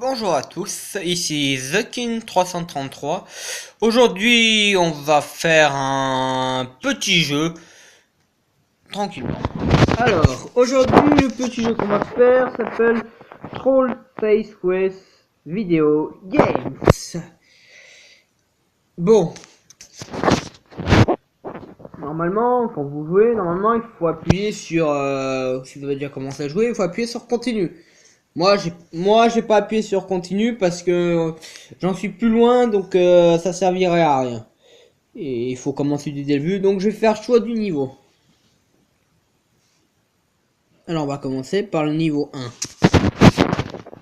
Bonjour à tous, ici TheKing333. Aujourd'hui, on va faire un petit jeu tranquillement. Alors, aujourd'hui, le petit jeu qu'on va faire s'appelle Troll Face Quest Video Games. Bon, normalement, quand vous jouez, normalement, il faut appuyer sur, si vous avez déjà commencé à jouer, il faut appuyer sur continue. Moi j'ai pas appuyé sur continue parce que j'en suis plus loin, donc ça servirait à rien. Et il faut commencer du début, donc je vais faire choix du niveau. Alors on va commencer par le niveau 1.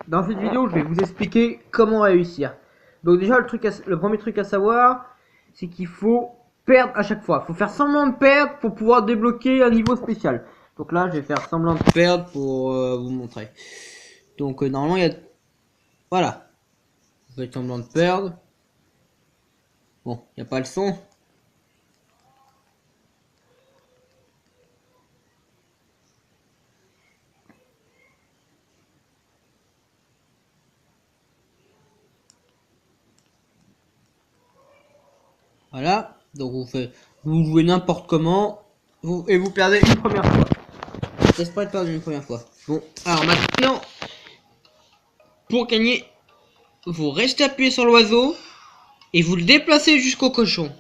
Dans cette vidéo, je vais vous expliquer comment réussir. Donc déjà le premier truc à savoir, c'est qu'il faut perdre à chaque fois. Il faut faire semblant de perdre pour pouvoir débloquer un niveau spécial. Donc là, je vais faire semblant de perdre pour vous montrer. Donc normalement, il y a... Voilà. Vous faites semblant de perdre. Bon, il n'y a pas le son. Voilà. Donc vous jouez n'importe comment. Et vous perdez une première fois. J'espère de perdre une première fois. Bon, alors maintenant, pour gagner, vous restez appuyé sur l'oiseau et vous le déplacez jusqu'au cochon.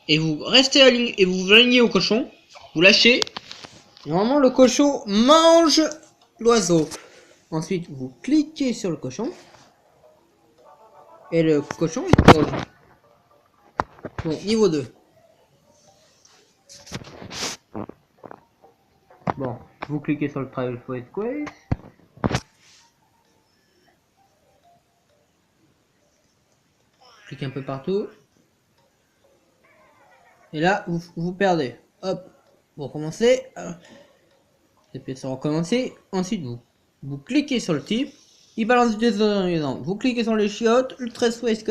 Et vous restez aligné et vous alignez au cochon. Vous lâchez. Normalement, le cochon mange l'oiseau. Ensuite, vous cliquez sur le cochon. Et le cochon il mange. Bon, niveau 2. Bon, vous cliquez sur le Travel Forest Quest. Cliquez un peu partout. Et là, vous perdez. Hop, vous recommencez. Appuyez sur recommencer. Ensuite, vous cliquez sur le type. Il balance des ingrédients. Vous cliquez sur les chiottes. Le 13 West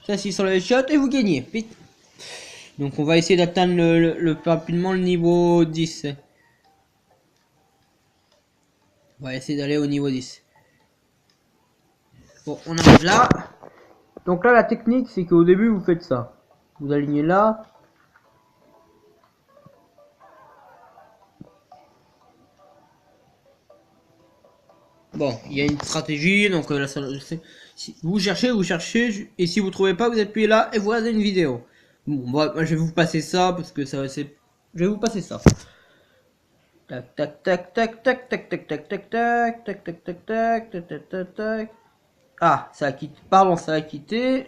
s'assit sur les chiottes et vous gagnez. Vite. Donc, on va essayer d'atteindre le plus rapidement le niveau 10. On va essayer d'aller au niveau 10. Bon, on arrive là. Donc là, la technique, c'est qu'au début, vous faites ça. Vous alignez là. Bon, il y a une stratégie, donc là, si vous cherchez, et si vous trouvez pas, vous appuyez là et vous regardez une vidéo. Bon, moi, je vais vous passer ça parce que ça, c'est, je vais vous passer ça. Tac, tac, tac, tac, tac, tac, tac, tac, tac, tac, tac, tac, tac, tac, tac, tac, tac, tac. Ah, ça a quitté. Pardon, ça a quitté.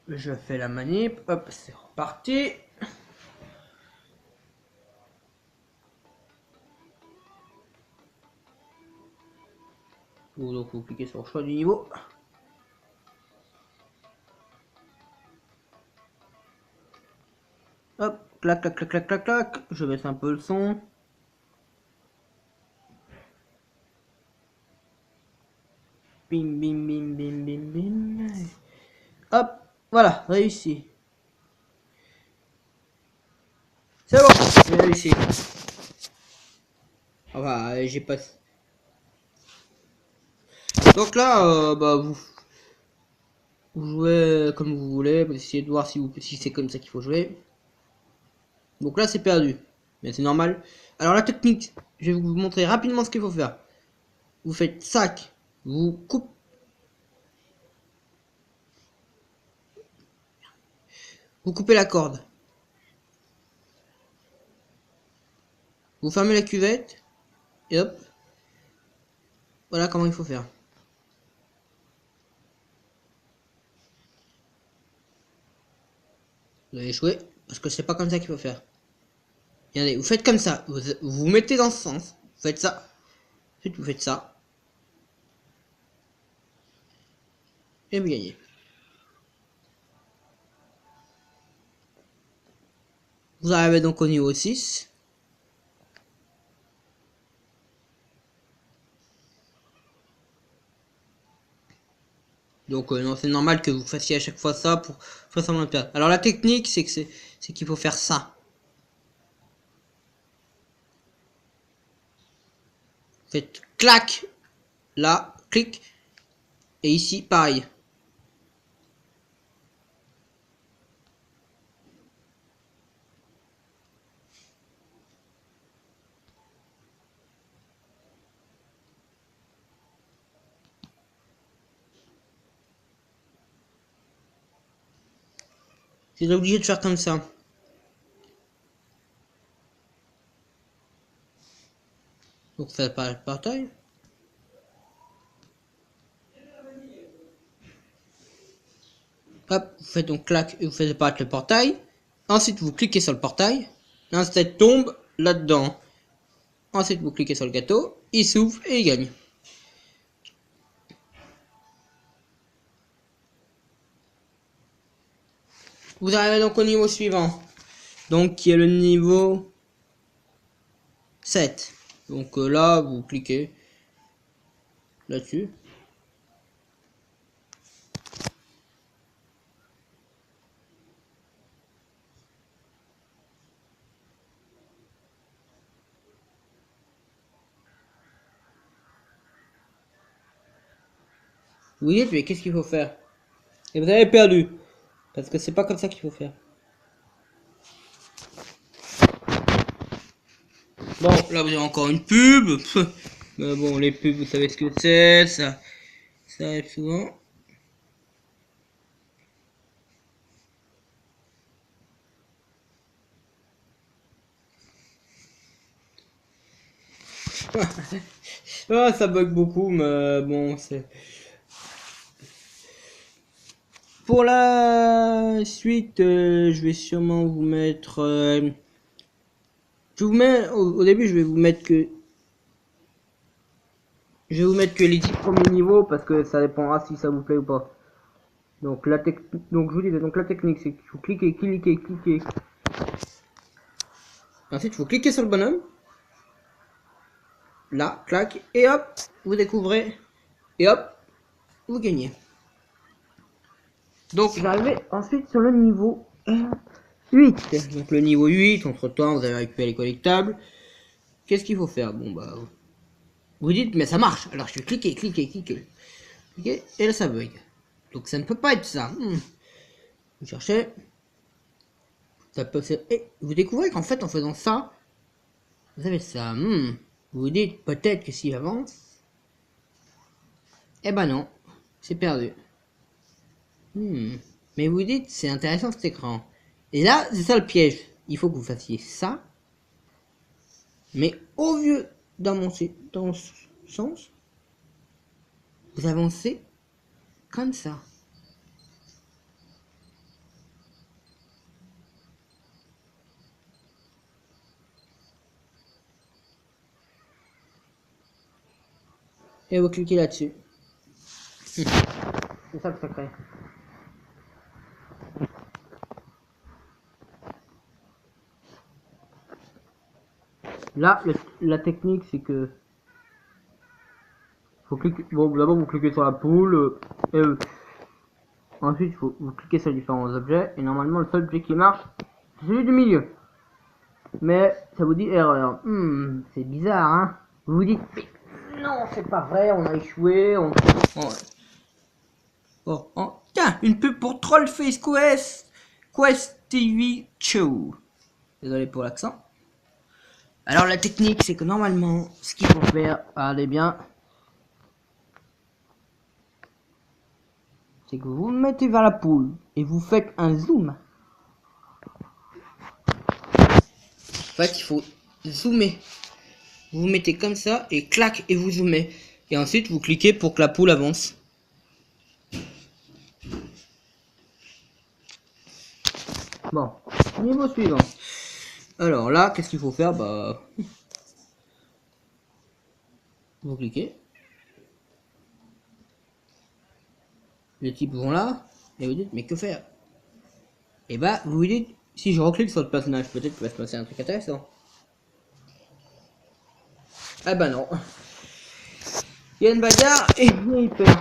Je fais la manip. Hop, c'est reparti. Donc vous cliquez sur le choix du niveau. Hop, clac, clac, clac, clac, clac, clac. Je baisse un peu le son. Bim, bim, bim, bim, bim, bim. Hop, voilà, réussi. C'est bon, j'ai réussi. Enfin, j'ai pas... Donc là, bah, vous jouez comme vous voulez. Vous essayez de voir si c'est comme ça qu'il faut jouer. Donc là, c'est perdu. Mais c'est normal. Alors la technique, je vais vous montrer rapidement ce qu'il faut faire. Vous faites sac. Vous coupez. Vous coupez la corde. Vous fermez la cuvette. Et hop. Voilà comment il faut faire. Vous avez échoué. Parce que c'est pas comme ça qu'il faut faire. Regardez, vous faites comme ça. Vous mettez dans ce sens. Vous faites ça. Ensuite, vous faites ça. Et vous gagnez. Vous arrivez donc au niveau 6. Donc non, c'est normal que vous fassiez à chaque fois ça pour faire semblant de perdre. Alors la technique, c'est qu'il faut faire ça. faites clac, là, clic, et ici, pareil. Vous êtes obligé de faire comme ça. Donc faites pas le portail. Hop, vous faites donc clac et vous faites apparaître le portail. Ensuite vous cliquez sur le portail. L'instant tombe là-dedans. Ensuite vous cliquez sur le gâteau. Il s'ouvre et il gagne. Vous arrivez donc au niveau suivant. Donc qui est le niveau 7. Donc là vous cliquez là-dessus. Vous dites mais qu'est-ce qu'il faut faire? Et vous avez perdu. Parce que c'est pas comme ça qu'il faut faire. Bon, là vous avez encore une pub. Mais bon, les pubs, vous savez ce que c'est, ça arrive souvent. Ah, ça bug beaucoup, mais bon, c'est... Pour la suite, je vais sûrement vous mettre... je vous mets... Au début, je vais vous mettre que... Je vais vous mettre que les 10 premiers niveaux, parce que ça dépendra si ça vous plaît ou pas. Donc, donc je vous disais, donc la technique, c'est qu'il faut cliquer, cliquer, cliquer. Ensuite, il faut cliquer sur le bonhomme. Là, clac, et hop, vous découvrez. Et hop, vous gagnez. Donc j'arrivais ensuite sur le niveau 8. Donc le niveau 8, entre temps vous avez récupéré les collectables. Qu'est-ce qu'il faut faire? Bon bah vous dites mais ça marche. Alors je vais cliquer, cliquer, cliquer. Cliquer et là ça bug. Donc ça ne peut pas être ça. Vous cherchez. Ça peut être... Et vous découvrez qu'en fait en faisant ça, vous avez ça. Vous vous dites peut-être que s'il avance. Eh ben non, c'est perdu. Mais vous dites, c'est intéressant cet écran. Et là, c'est ça le piège. Il faut que vous fassiez ça. Mais au lieu d'avancer dans ce sens, vous avancez comme ça. Et vous cliquez là-dessus. C'est ça le secret. Là, la technique, c'est que faut cliquer. Bon, d'abord vous cliquez sur la poule, et ensuite vous cliquez sur les différents objets, et normalement le seul objet qui marche, c'est celui du milieu. Mais ça vous dit erreur. C'est bizarre, hein. Vous vous dites, non, c'est pas vrai, on a échoué, tiens, une pub pour Trollface Quest TV Show. Désolé pour l'accent. Alors la technique, c'est que normalement, ce qu'il faut faire, allez bien, c'est que vous vous mettez vers la poule et vous faites un zoom. En fait, il faut zoomer. Vous vous mettez comme ça et clac et vous zoomez. Et ensuite, vous cliquez pour que la poule avance. Bon, niveau suivant. Alors là, qu'est-ce qu'il faut faire? Bah, vous cliquez. Les types vont là et vous dites mais que faire? Et bah, vous vous dites si je reclique sur le personnage, peut-être qu'il va se passer un truc intéressant. Ah bah non. Il y a une bagarre et il perd.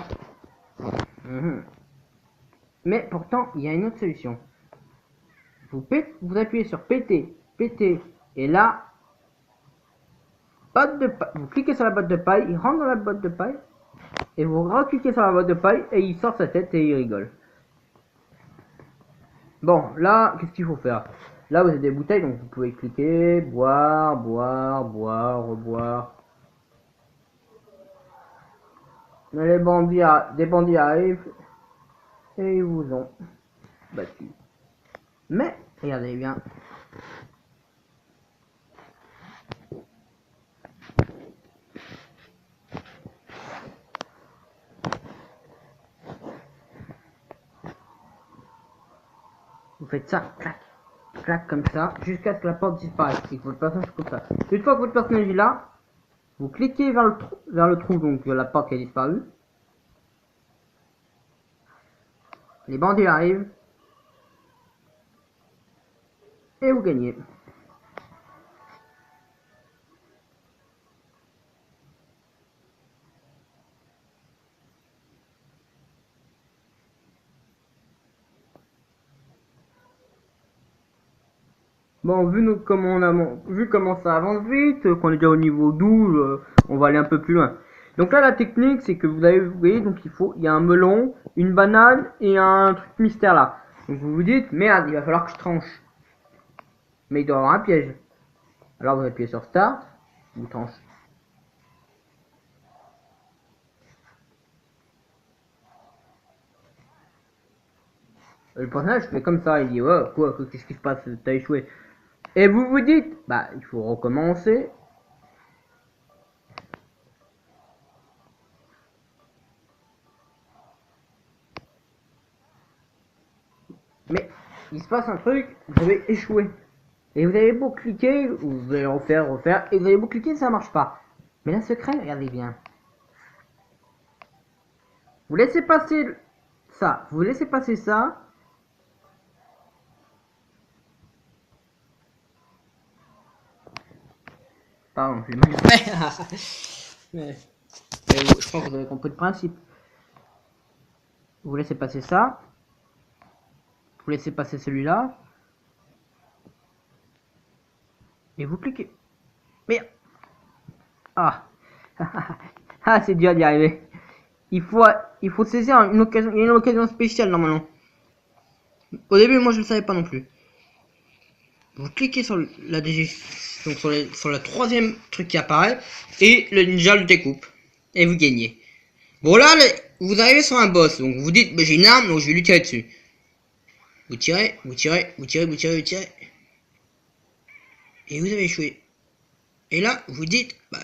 Mais pourtant, il y a une autre solution. Vous appuyez sur PT, PT, et là, botte de paille. Vous cliquez sur la botte de paille, il rentre dans la botte de paille. Et vous recliquez sur la botte de paille et il sort sa tête et il rigole. Bon, là, qu'est-ce qu'il faut faire? Là, vous avez des bouteilles, donc vous pouvez cliquer, boire, boire, boire, reboire. Mais les bandits, des bandits arrivent et ils vous ont battu. Mais, regardez bien. Vous faites ça, clac, clac, comme ça, jusqu'à ce que la porte disparaisse et que votre personnage comme ça. Une fois que votre personnage est là, vous cliquez vers le trou, donc la porte qui a disparu. Les bandits arrivent. Et vous gagnez. Bon, vu comment ça avance vite, qu'on est déjà au niveau 12, on va aller un peu plus loin. Donc là, la technique, c'est que vous voyez, donc il y a un melon, une banane et un truc mystère là. Donc vous vous dites, merde, il va falloir que je tranche. Mais il doit y avoir un piège. Alors vous appuyez sur Start, vous tranchez. Le personnage fait comme ça, il dit, oh, quoi, qu'est-ce qui se passe, t'as échoué. Et vous vous dites, bah, il faut recommencer. Mais, il se passe un truc, vous avez échoué. Et vous avez beau cliquer, vous allez refaire, et vous avez beau cliquer, ça marche pas. Mais la secret, regardez bien. Vous laissez passer ça, vous laissez passer ça. Pardon, j'ai mal fait. Mais, je crois que vous avez compris le principe. Vous laissez passer ça. Vous laissez passer celui-là. Et vous cliquez. Merde. Ah. Ah, c'est dur d'y arriver. Il faut saisir une occasion. Il y a une occasion spéciale normalement. Au début, moi je ne savais pas non plus. Vous cliquez sur la DG, donc sur la troisième truc qui apparaît, et le ninja le découpe. Et vous gagnez. Bon là, vous arrivez sur un boss, donc vous dites, bah, j'ai une arme, donc je vais lui tirer dessus. Vous tirez, vous tirez, vous tirez, vous tirez, vous tirez. Et vous avez échoué. Et là, vous dites, bah,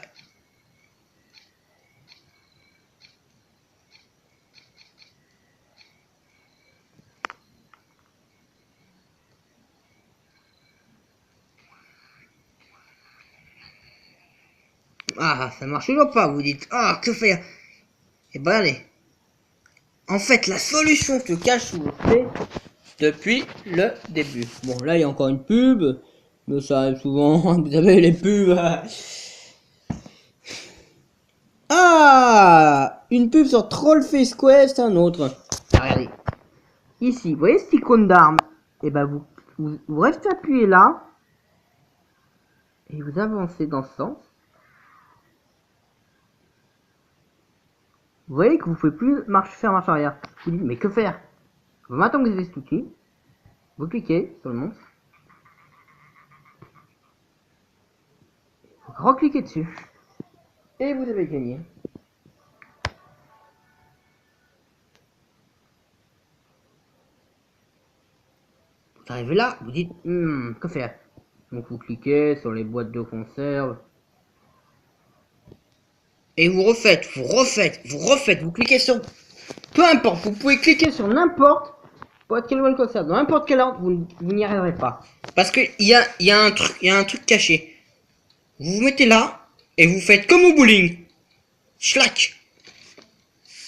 ah, ça marche toujours pas, vous dites, ah, que faire? Et ben allez. En fait, la solution se cache sous le fait depuis le début. Bon, là, il y a encore une pub. Mais ça arrive souvent, vous savez, les pubs. Ah, une pub sur Trollface Quest, un autre. Regardez. Ici, vous voyez cette icône d'arme? Et ben vous restez appuyé là. Et vous avancez dans ce sens. Vous voyez que vous ne pouvez plus faire marche arrière. Vous dites, mais que faire? Maintenant que vous avez cet outil, vous cliquez sur le monstre. Vous recliquez dessus. Et vous avez gagné. Vous arrivez là, vous dites, que faire? Donc vous cliquez sur les boîtes de conserve. Et vous refaites, vous cliquez sur... Peu importe, vous pouvez cliquer sur n'importe boîte quelle conserve, dans n'importe quel ordre, vous n'y arriverez pas. Parce que il y a un truc caché. Vous vous mettez là, et vous faites comme au bowling. Schlack.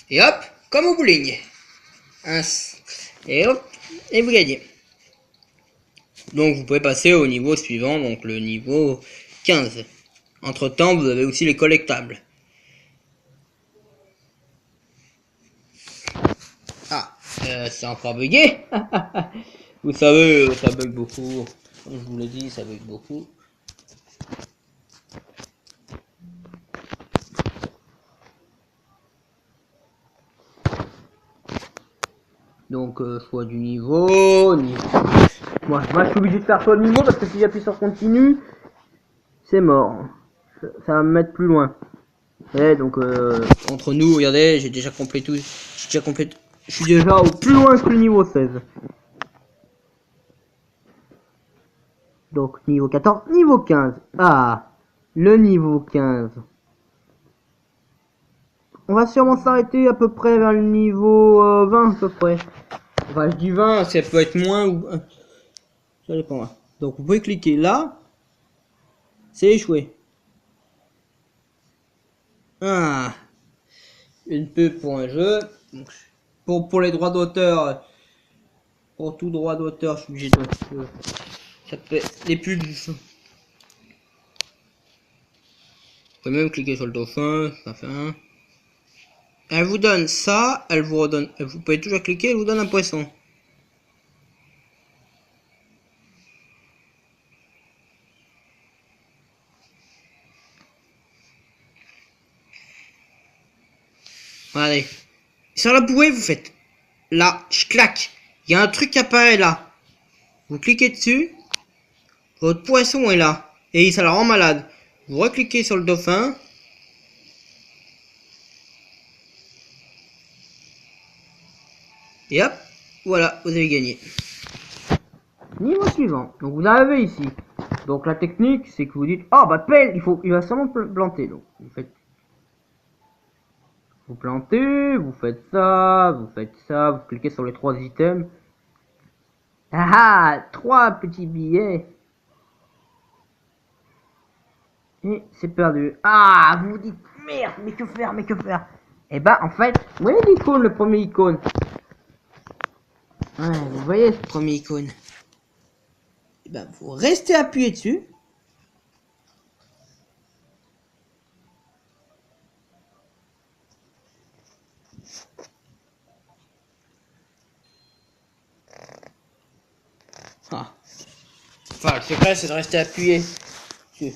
Et hop, comme au bowling. Et hop, et vous gagnez. Donc vous pouvez passer au niveau suivant, donc le niveau 15. Entre temps, vous avez aussi les collectables. Ah, c'est encore bugué. Vous savez, ça bug beaucoup. Comme je vous l'ai dit, ça bug beaucoup. Donc choix du niveau. Moi je suis obligé de faire choix de niveau parce que si j'appuie sur continue, c'est mort. Ça va me mettre plus loin. Et donc entre nous, regardez, j'ai déjà complété tout. Je suis déjà au plus loin que le niveau 16. Donc niveau 14, niveau 15. Ah, le niveau 15. On va sûrement s'arrêter à peu près vers le niveau 20 à peu près. Enfin je dis 20, ça peut être moins ou... Ça dépend. Donc vous pouvez cliquer là. C'est échoué. Ah, une pub pour un jeu. Donc, pour les droits d'auteur, pour tout droit d'auteur, je suis obligé de... Ça fait les pubs. Vous pouvez même cliquer sur le dauphin, ça fait un. Elle vous donne ça, elle vous redonne. Vous pouvez toujours cliquer, elle vous donne un poisson. Regardez. Sur la bouée, vous faites là, je claque. Il y a un truc qui apparaît là. Vous cliquez dessus. Votre poisson est là. Et ça la rend malade. Vous recliquez sur le dauphin. Et hop, voilà, vous avez gagné. Niveau suivant. Donc vous arrivez ici. Donc la technique, c'est que vous dites, ah bah pelle, il va seulement planter. Donc vous faites, vous plantez, vous faites ça, vous cliquez sur les 3 items. Ah, 3 petits billets. Et c'est perdu. Ah, vous vous dites, merde, mais que faire, mais que faire. Et bah en fait, vous voyez l'icône, le premier icône. Ouais, vous voyez ce premier icône. Et ben vous restez appuyé dessus. Ah. Enfin, le secret, c'est de rester appuyé dessus.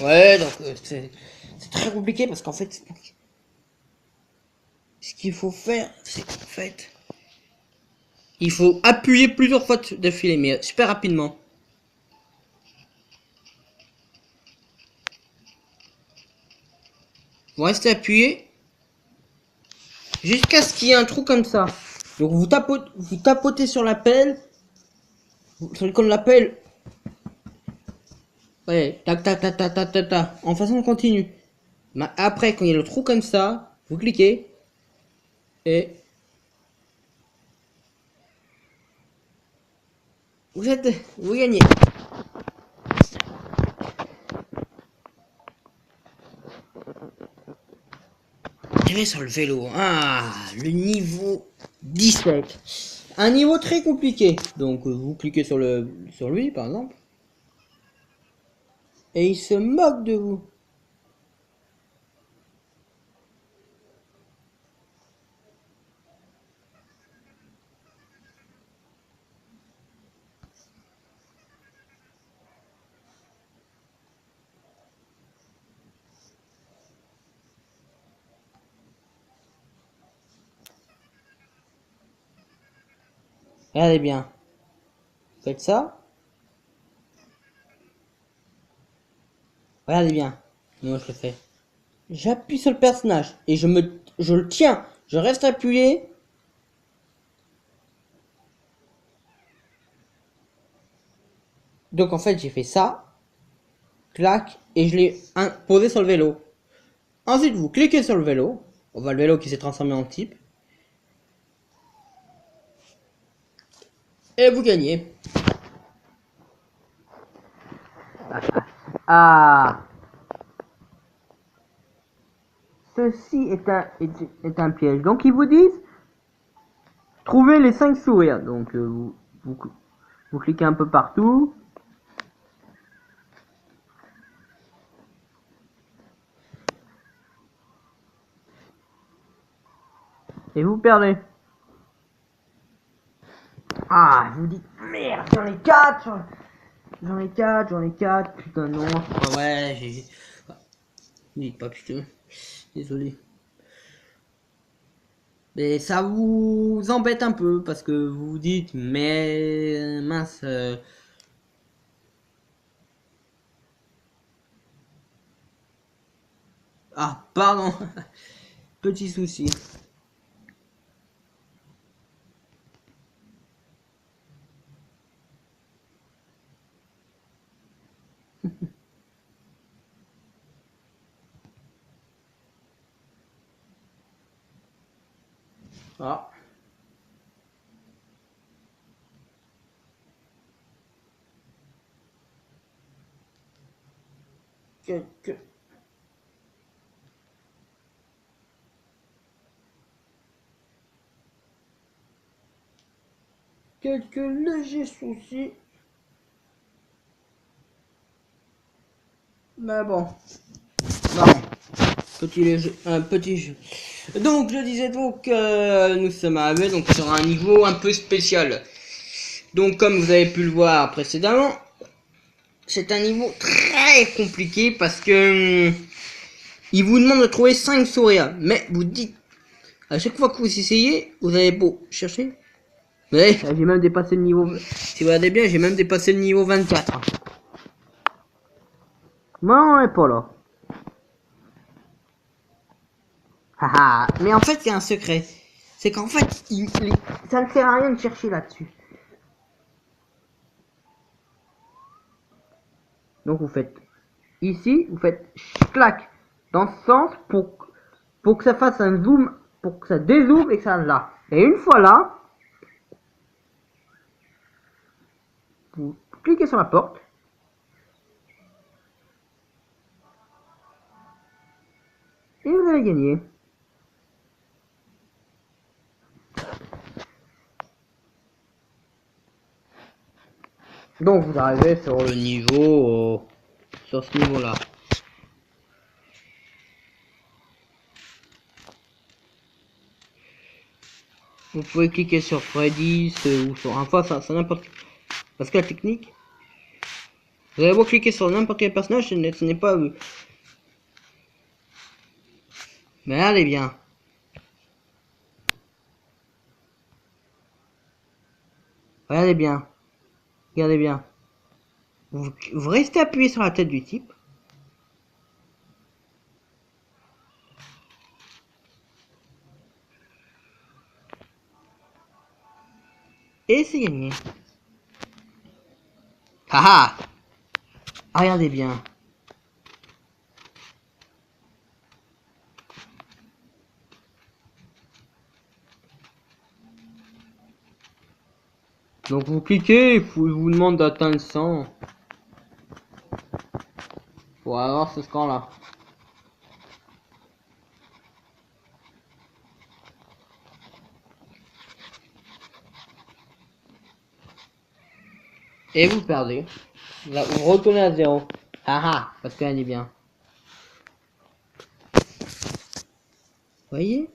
Ouais, donc c'est très compliqué parce qu'en fait, ce qu'il faut faire, c'est qu'en fait, il faut appuyer plusieurs fois d'affilée, mais super rapidement. Vous restez appuyé jusqu'à ce qu'il y ait un trou comme ça. Donc vous tapotez sur la pelle, sur l'icône de la pelle. Ouais, tac tac tac tac tac tac tac, en façon continue. Mais après, quand il y a le trou comme ça, vous cliquez et vous gagnez. Je vais sur le vélo. Ah, le niveau 17. Un niveau très compliqué. Donc vous cliquez sur lui par exemple. Et il se moque de vous. Regardez bien. Faites ça. Regardez bien. Moi je le fais. J'appuie sur le personnage et je le tiens. Je reste appuyé. Donc en fait j'ai fait ça. Clac. Et je l'ai posé sur le vélo. Ensuite vous cliquez sur le vélo. On voit le vélo qui s'est transformé en type. Et vous gagnez. Ah. Ceci est un piège. Donc ils vous disent trouvez les 5 sourires. Donc vous cliquez un peu partout. Et vous perdez. Ah, vous dites merde, j'en ai 4. J'en ai 4. Putain, non, c'est pas vrai. Dites pas putain. Désolé. Mais ça vous embête un peu parce que vous vous dites, mais mince. Ah, pardon. Petit souci. Ah. Quelques légers soucis. Mais bon. Non. Un petit jeu. Donc je disais donc nous sommes arrivés donc sur un niveau un peu spécial. Donc comme vous avez pu le voir précédemment, c'est un niveau très compliqué parce que il vous demande de trouver 5 sourires. Mais vous dites, à chaque fois que vous essayez, vous avez beau chercher. Ouais, j'ai même dépassé le niveau. Si vous regardez bien, j'ai même dépassé le niveau 24. Non, on n'est pas là. Haha, mais en fait, il y a un secret. C'est qu'en fait, ça ne sert à rien de chercher là-dessus. Donc vous faites ici, vous faites clac dans ce sens pour que ça fasse un zoom, pour que ça dézoome et que ça là. Et une fois là, vous cliquez sur la porte. Et vous avez gagné. Donc vous arrivez sur le niveau, sur ce niveau-là. Vous pouvez cliquer sur Freddy's ou sur un fois ça n'importe. Parce que la technique, vous allez beau cliquer sur n'importe quel personnage, ce n'est pas. Mais allez bien. Regardez bien. Regardez bien. Vous restez appuyé sur la tête du type. Et c'est gagné. Haha. Regardez bien. Donc vous cliquez, il vous demande d'atteindre 100. Pour avoir ce score là. Et vous perdez. Là, vous retournez à 0. Haha, parce qu'elle est bien. Voyez?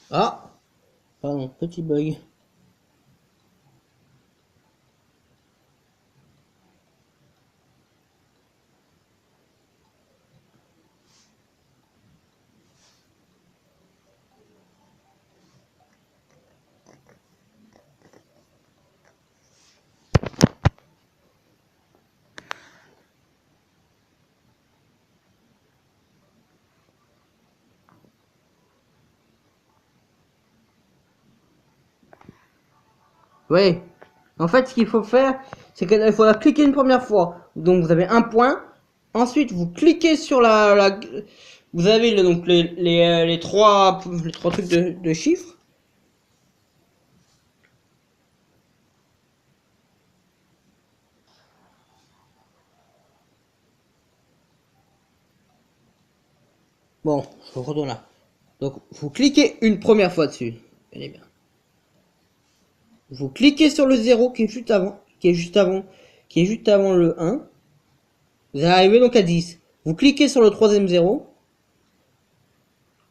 Ah! Pardon, petit bug. Oui. En fait, ce qu'il faut faire, c'est qu'il faut la cliquer une première fois. Donc vous avez un point. Ensuite, vous cliquez sur vous avez donc les trois trucs de chiffres. Bon, je retourne là. Donc vous cliquez une première fois dessus. Allez bien. Vous cliquez sur le 0 qui est juste avant, qui est juste avant le 1. Vous arrivez donc à 10. Vous cliquez sur le troisième zéro.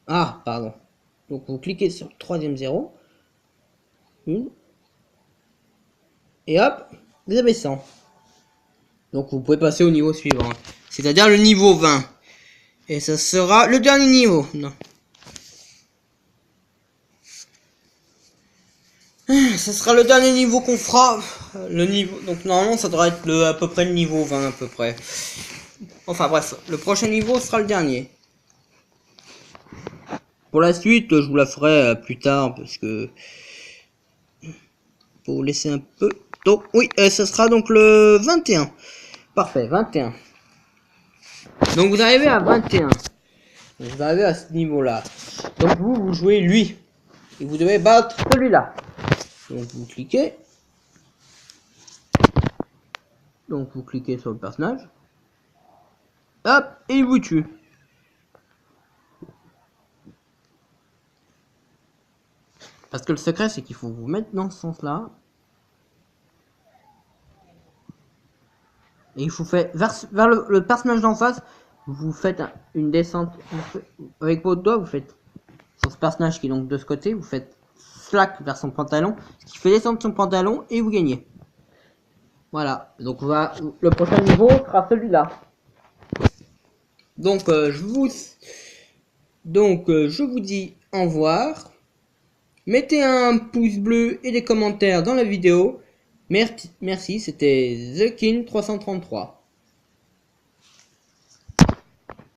Ah, pardon. Donc vous cliquez sur le troisième zéro. Une. Et hop, vous avez 100. Donc vous pouvez passer au niveau suivant. C'est-à-dire le niveau 20. Et ça sera le dernier niveau. Non. Ça sera le dernier niveau qu'on fera. Le niveau. Donc normalement ça devrait être à peu près le niveau 20 à peu près. Enfin bref, le prochain niveau sera le dernier. Pour la suite, je vous la ferai plus tard parce que pour vous laisser un peu. Donc oui, ça sera donc le 21. Parfait, 21. Donc vous arrivez à 21. Vous arrivez à ce niveau-là. Donc vous jouez lui. Et vous devez battre celui-là. Donc vous cliquez. Donc vous cliquez sur le personnage. Hop, et il vous tue. Parce que le secret, c'est qu'il faut vous mettre dans ce sens-là. Et il faut faire vers le personnage d'en face. Vous faites une descente. Avec votre doigt, vous faites sur ce personnage qui est donc de ce côté. Vous faites slack vers son pantalon. Ce qui fait descendre son pantalon et vous gagnez. Voilà. Donc le prochain niveau sera celui-là. Donc je vous dis au revoir. Mettez un pouce bleu et des commentaires dans la vidéo. Merci, c'était TheKin333.